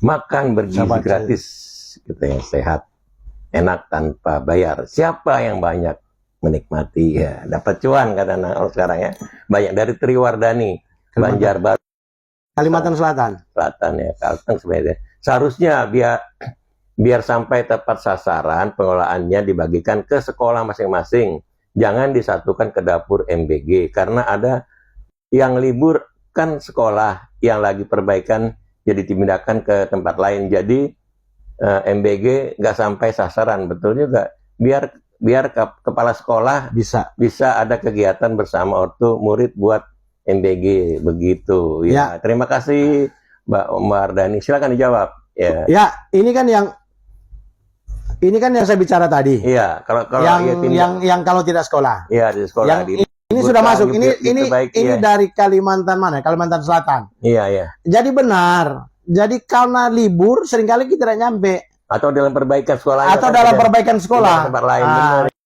Makan bergizi gratis, gitu ya, sehat, enak tanpa bayar. Siapa yang banyak menikmati ya dapat cuan, kata orang sekarang ya. Banyak dari Triwardani, Banjarbaru, Kalimantan Selatan. Ya, Kalteng sebenarnya. Seharusnya biar sampai tepat sasaran, pengelolaannya dibagikan ke sekolah masing-masing. Jangan disatukan ke dapur MBG, karena ada yang libur kan sekolah, yang lagi perbaikan jadi dipindahkan ke tempat lain. Jadi MBG nggak sampai sasaran, betul juga. Biar kepala sekolah bisa ada kegiatan bersama ortu murid buat MBG, begitu ya. Terima kasih Mbak Mardani, silakan dijawab. Ya, ini kan yang saya bicara tadi. Iya, kalau yang kalau tidak sekolah. Iya, di sekolah. Ini sudah masuk. Ini dari Kalimantan mana? Kalimantan Selatan. Iya. Jadi benar. Jadi karena libur seringkali kita tidak nyampe. Atau dalam perbaikan sekolah. Tempat lain.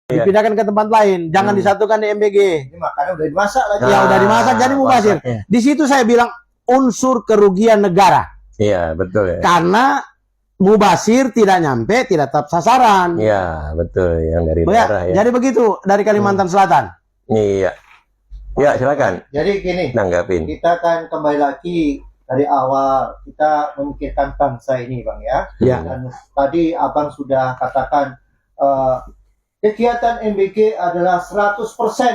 Dipindahkan ke tempat lain. Jangan disatukan di MBG. Ini makannya udah dimasak lagi. Ya udah dimasak, jadi mubazir. Di situ saya bilang unsur kerugian negara. Iya, betul ya. Karena mubazir tidak nyampe, tidak tetap sasaran. Iya, betul. Yang dari daerah ya. Jadi begitu dari Kalimantan Selatan. Iya. Ya, silakan. Jadi gini, nanggapin. Kita kan kembali lagi dari awal kita memikirkan bangsa ini, Bang ya. Iya. Dan tadi Abang sudah katakan kegiatan MBG adalah 100%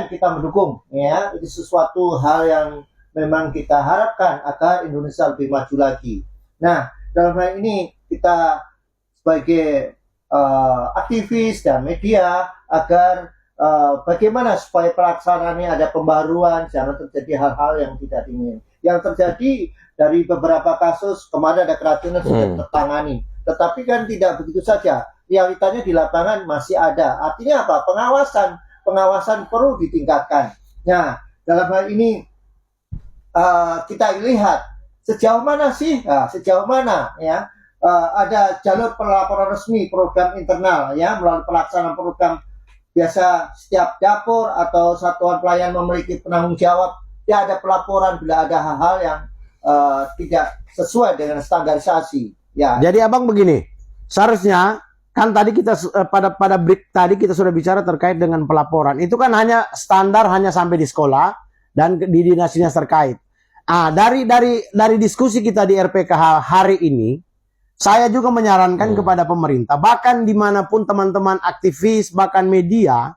kita mendukung, ya. Itu sesuatu hal yang memang kita harapkan agar Indonesia lebih maju lagi. Nah, dalam hal ini kita sebagai aktivis dan media agar bagaimana supaya pelaksanaannya ada pembaruan, jangan terjadi hal-hal yang tidak ingin. Yang terjadi dari beberapa kasus kemarin ada keracunan sudah tertangani, tetapi kan tidak begitu saja. Realitanya di lapangan masih ada. Artinya apa? Pengawasan perlu ditingkatkan. Nah, dalam hal ini kita lihat sejauh mana ya ada jalur pelaporan resmi program internal ya melalui pelaksanaan program. Biasa setiap dapur atau satuan pelayan memiliki penanggung jawab, ya ada pelaporan bila ada hal-hal yang tidak sesuai dengan standarisasi. Ya. Jadi Abang begini, seharusnya kan tadi kita pada break tadi kita sudah bicara terkait dengan pelaporan. Itu kan hanya standar, hanya sampai di sekolah dan di dinas-dinas terkait. Dari diskusi kita di RPKH hari ini, saya juga menyarankan kepada pemerintah, bahkan dimanapun teman-teman aktivis, bahkan media,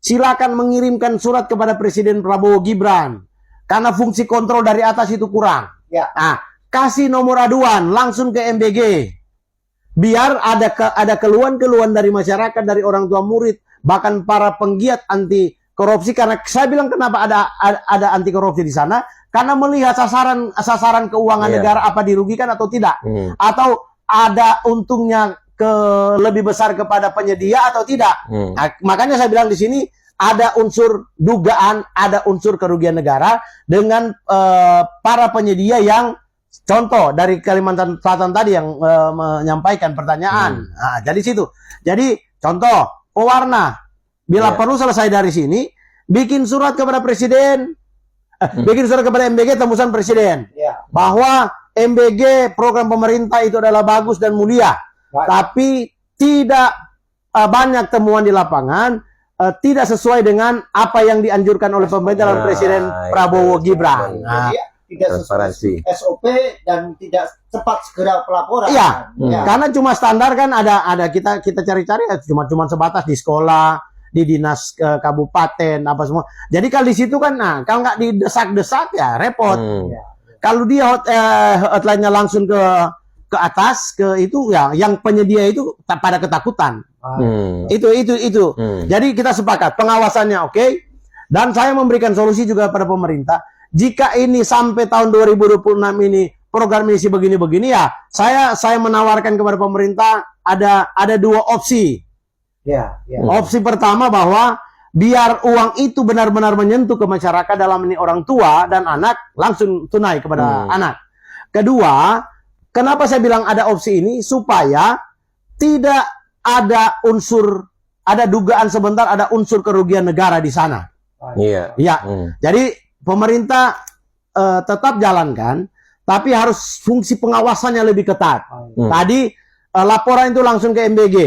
silakan mengirimkan surat kepada Presiden Prabowo Gibran. Karena fungsi kontrol dari atas itu kurang. Ya. Kasih nomor aduan langsung ke MBG. Biar ada keluhan-keluhan dari masyarakat, dari orang tua murid, bahkan para penggiat anti korupsi. Karena saya bilang kenapa ada anti korupsi di sana, karena melihat sasaran keuangan negara apa dirugikan atau tidak. Atau ada untungnya lebih besar kepada penyedia atau tidak. Nah, makanya saya bilang di sini ada unsur dugaan, ada unsur kerugian negara dengan para penyedia yang contoh dari Kalimantan Selatan tadi yang menyampaikan pertanyaan. Nah, jadi situ. Jadi contoh pewarna bila perlu selesai dari sini bikin surat kepada Presiden, bikin surat kepada MBG tembusan Presiden bahwa MBG program pemerintah itu adalah bagus dan mulia, tapi tidak banyak temuan di lapangan, tidak sesuai dengan apa yang dianjurkan oleh pemerintah dan Presiden Prabowo Gibran. Tidak sesuai SOP dan tidak cepat segera pelaporan. Iya, karena cuma standar kan ada kita cari-cari cuma sebatas di sekolah, di dinas kabupaten apa semua. Jadi kalau di situ kan, kalau nggak didesak-desak ya repot. Kalau dia hotline-nya langsung ke atas itu ya yang penyedia itu pada ketakutan. Itu. Jadi kita sepakat pengawasannya oke. Dan saya memberikan solusi juga pada pemerintah. Jika ini sampai tahun 2026 ini program ini begini-begini ya, saya menawarkan kepada pemerintah ada dua opsi. Opsi pertama bahwa biar uang itu benar-benar menyentuh ke masyarakat, dalam ini orang tua dan anak, langsung tunai kepada anak. Kedua, kenapa saya bilang ada opsi ini? Supaya tidak ada dugaan sebentar, ada unsur kerugian negara di sana. Jadi pemerintah tetap jalankan, tapi harus fungsi pengawasannya lebih ketat. Tadi laporan itu langsung ke MBG.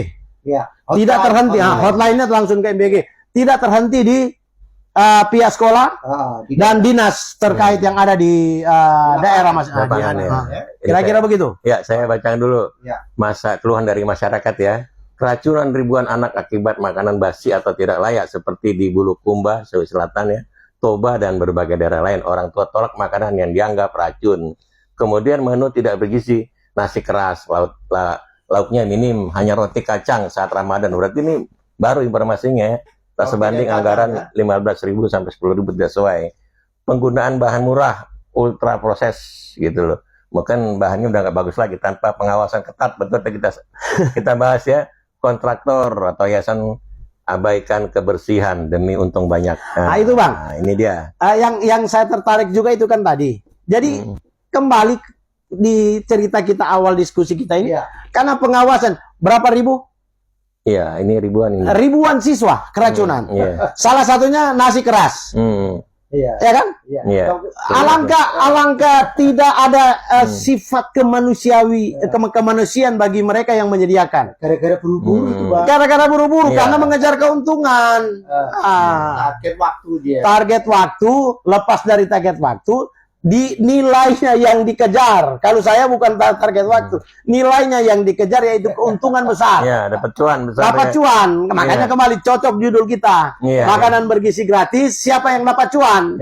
Ya. Tidak terhenti, hotline-nya langsung ke MBG. Tidak terhenti di pihak sekolah dan dinas terkait yang ada di daerah Lapangan, ya. Kira-kira begitu. Ya, saya bacakan dulu. Ya. Masa keluhan dari masyarakat ya. Keracunan ribuan anak akibat makanan basi atau tidak layak seperti di Bulukumba, Sulawesi Selatan ya, Toba dan berbagai daerah lain. Orang tua tolak makanan yang dianggap racun. Kemudian menu tidak bergizi, nasi keras, lauknya minim, hanya roti kacang saat Ramadan. Berarti ini baru informasinya ya. Tak sebanding anggaran 15.000 sampai 10.000 tidak sesuai. Penggunaan bahan murah, ultra proses gitu loh. Mungkin bahannya udah nggak bagus lagi tanpa pengawasan ketat. Betul kita bahas ya. Kontraktor atau yayasan abaikan kebersihan demi untung banyak. Nah, itu Bang. Nah, ini dia. Yang saya tertarik juga itu kan tadi. Jadi kembali di cerita kita awal diskusi kita ini, karena pengawasan berapa ribu? Iya, ini ribuan ini. Ribuan siswa keracunan. Salah satunya nasi keras. Iya. Ya kan? Iya. Alangkah tidak ada sifat kemanusiaan bagi mereka yang menyediakan. Gara-gara buru-buru itu, Bang. Gara-gara buru-buru karena mengejar keuntungan. Target waktu dia. Target waktu, lepas dari target waktu, di nilainya yang dikejar. Kalau saya bukan target waktu, nilainya yang dikejar yaitu keuntungan besar. Iya, dapat cuan besar. Dapat cuan. Makanya kembali cocok judul kita. Makanan bergizi gratis, siapa yang dapat cuan?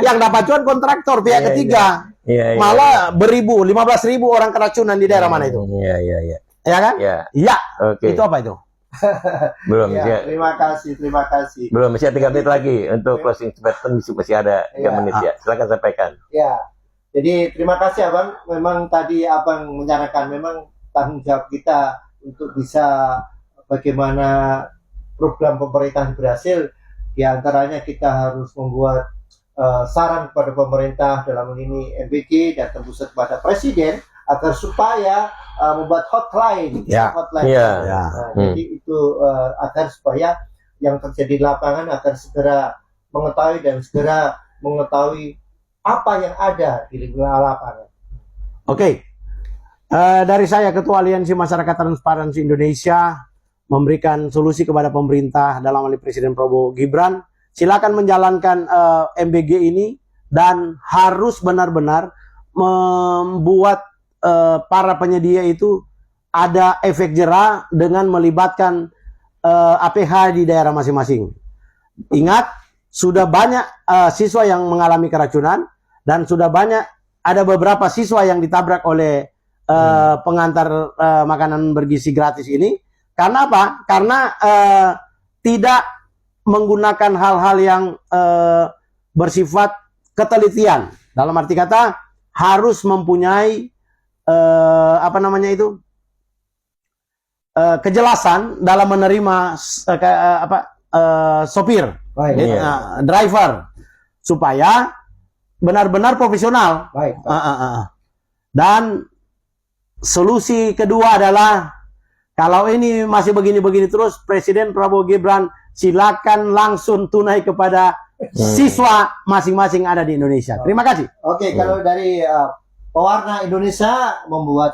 Yang dapat cuan kontraktor pihak ketiga. Malah beribu, 15.000 orang keracunan di daerah mana itu? Iya. Ya kan? Iya. Oke. Itu apa itu? Belum Ya, terima kasih. Belum, masih 3 menit lagi untuk closing statement, masih ada 3 menit ya. Silakan sampaikan. Ya, jadi terima kasih Abang. Memang tadi Abang menyarankan memang tanggung jawab kita untuk bisa bagaimana program pemerintah berhasil. Di antaranya kita harus membuat saran kepada pemerintah dalam ini MBG dan tembus kepada Presiden agar supaya membuat hotline. Jadi itu agar supaya yang terjadi di lapangan agar segera mengetahui dan segera mengetahui apa yang ada di lingkungan lapangan. Oke. Dari saya Ketua Aliansi Masyarakat Transparansi Indonesia memberikan solusi kepada pemerintah dalam hal Presiden Prabowo Gibran. Silakan menjalankan MBG ini dan harus benar-benar membuat para penyedia itu ada efek jera dengan melibatkan APH di daerah masing-masing. Ingat, sudah banyak siswa yang mengalami keracunan dan sudah banyak ada beberapa siswa yang ditabrak oleh pengantar makanan bergizi gratis ini. Karena apa? Karena tidak menggunakan hal-hal yang bersifat ketelitian. Dalam arti kata harus mempunyai kejelasan dalam menerima sopir, driver, supaya benar-benar profesional. Dan solusi kedua adalah kalau ini masih begini-begini terus, Presiden Prabowo Gibran silakan langsung tunai kepada siswa masing-masing ada di Indonesia. Terima kasih. Oke, kalau dari Pewarna Indonesia membuat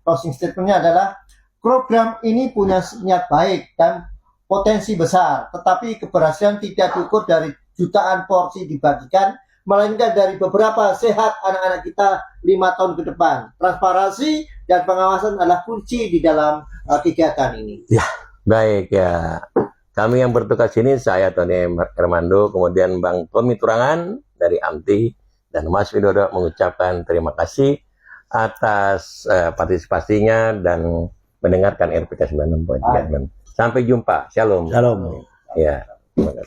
closing statementnya adalah program ini punya niat baik dan potensi besar, tetapi keberhasilan tidak diukur dari jutaan porsi dibagikan, melainkan dari beberapa sehat anak-anak kita 5 tahun ke depan. Transparansi dan pengawasan adalah kunci di dalam kegiatan ini. Ya, baik ya. Kami yang bertugas ini, saya Tony Hermando, kemudian Bang Tommy Turangan dari AMTI, dan Mas Widodo mengucapkan terima kasih atas partisipasinya dan mendengarkan RPK 96.3. Sampai jumpa. Shalom. Shalom. Ya, terima kasih.